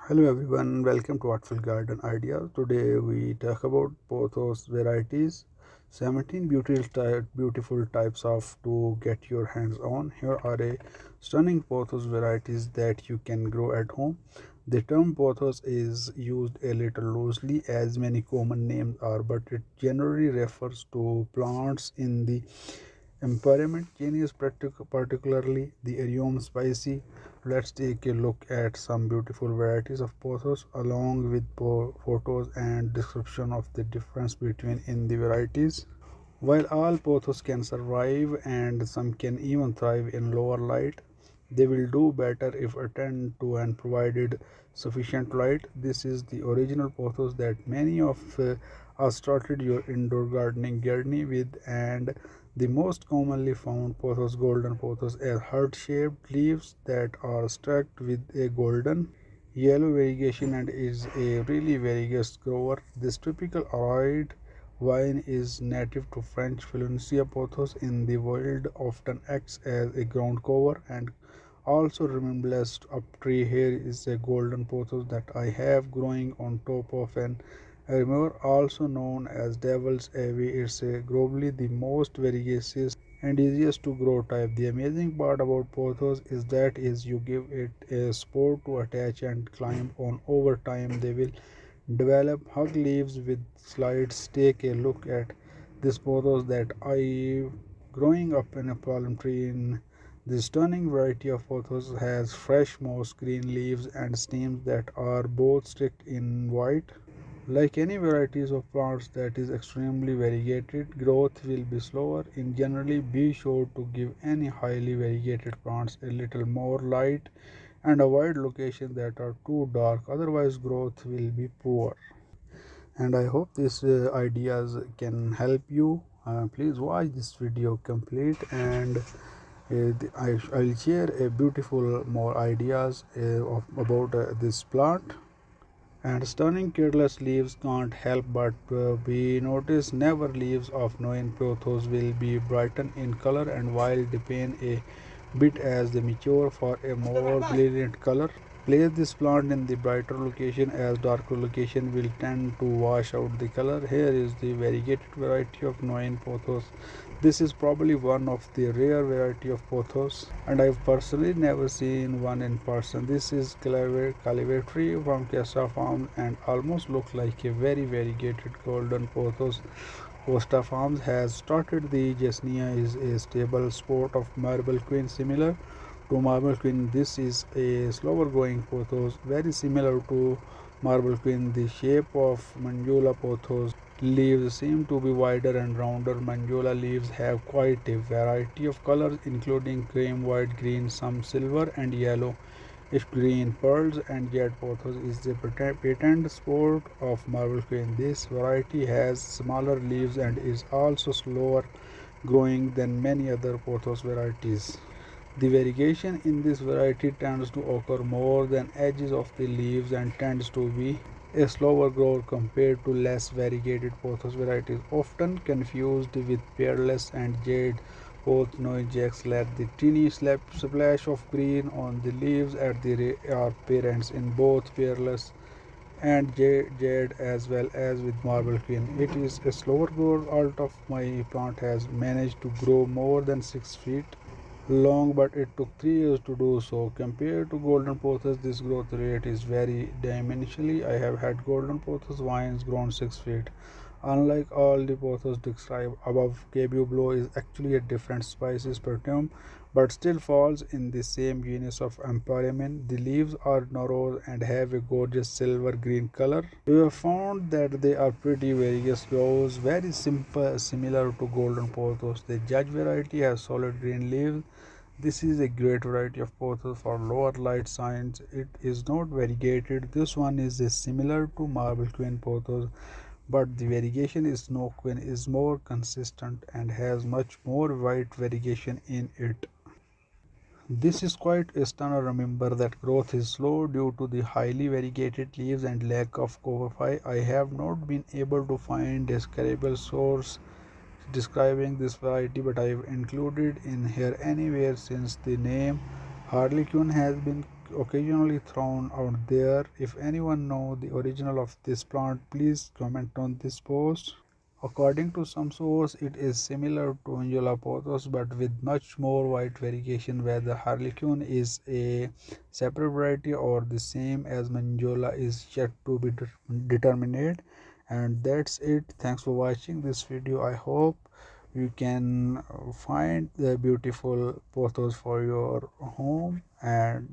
Hello everyone, welcome to Artful Garden Ideas. Today we talk about Pothos varieties, 17 beautiful types of to get your hands on. Here are a stunning Pothos varieties that you can grow at home. The term Pothos is used a little loosely as many common names are, but it generally refers to plants in the Impairment genus, particularly the aureum spicy. Let's take a look at some beautiful varieties of pothos along with photos and description of the difference between in the varieties. While all pothos can survive and some can even thrive in lower light, they will do better if attended to and provided sufficient light. This is the original pothos that many of us started your indoor gardening journey with, and the most commonly found pothos golden pothos are heart-shaped leaves that are stacked with a golden yellow variegation and is a really vigorous grower. This typical aroid vine is native to French Polynesia. Pothos in the wild often acts as a ground cover and also resembles up tree. Here is a golden pothos that I have growing on top of an armor, also known as devil's ivy. It's a globally the most variegaceous and easiest to grow type. The amazing part about pothos is that is you give it a spore to attach and climb on. Over time they will develop hug leaves with slides. Take a look at this pothos that I growing up in a palm tree. In this stunning variety of pothos has fresh moss green leaves and stems that are both streaked in white. Like any varieties of plants that is extremely variegated, growth will be slower. In generally, be sure to give any highly variegated plants a little more light and avoid locations that are too dark, otherwise growth will be poor. And I hope these ideas can help you. Please watch this video complete, and I'll share a beautiful more ideas about this plant. And stunning careless leaves can't help but be noticed. Never leaves of knowing pothos will be brighten in color and while deepen a bit as they mature for a more brilliant color. Place this plant in the brighter location as darker location will tend to wash out the color. Here is the variegated variety of Noine pothos. This is probably one of the rare variety of pothos, and I've personally never seen one in person. This is Calivetri from Casa Farm and almost looks like a very variegated golden pothos. Costa Farms has started the Jesnia is a stable sport of marble queen similar to marble queen. This is a slower growing pothos very similar to marble queen. The shape of Manjula pothos leaves seem to be wider and rounder. Manjula leaves have quite a variety of colors including cream, white, green, some silver and yellow. If green, pearls and jet pothos is the patent sport of marble queen. This variety has smaller leaves and is also slower growing than many other pothos varieties. The variegation in this variety tends to occur more than edges of the leaves and tends to be a slower grower compared to less variegated pothos varieties, often confused with peerless and jade. Both Noijax lack the teeny splash of green on the leaves at the appearance in both peerless and jade as well as with marble queen. It is a slower grower. Alt of my plant has managed to grow more than 6 feet long, but it took 3 years to do so. Compared to golden pothos, this growth rate is very diminishingly. I have had golden pothos vines grown 6 feet. Unlike all the pothos described above, Cabu Blow is actually a different species perfume, but still falls in the same genus of Epipremnum. The leaves are narrow and have a gorgeous silver green color. We have found that they are pretty various grows, very simple, similar to golden pothos. The judge variety has solid green leaves. This is a great variety of pothos for lower light signs. It is not variegated. This one is similar to marble queen pothos, but the variegation is no queen is more consistent and has much more white variegation in it. This is quite a stunner. Remember that growth is slow due to the highly variegated leaves and lack of cover. I have not been able to find a credible source describing this variety, but I have included in here anywhere since the name Harlequin has been occasionally thrown out there. If anyone know the original of this plant, please comment on this post. According to some source, it is similar to Angola pothos but with much more wide variegation. Whether harlequin is a separate variety or the same as Manjola is yet to be determined. And that's it. Thanks for watching this video. I hope you can find the beautiful pothos for your home, and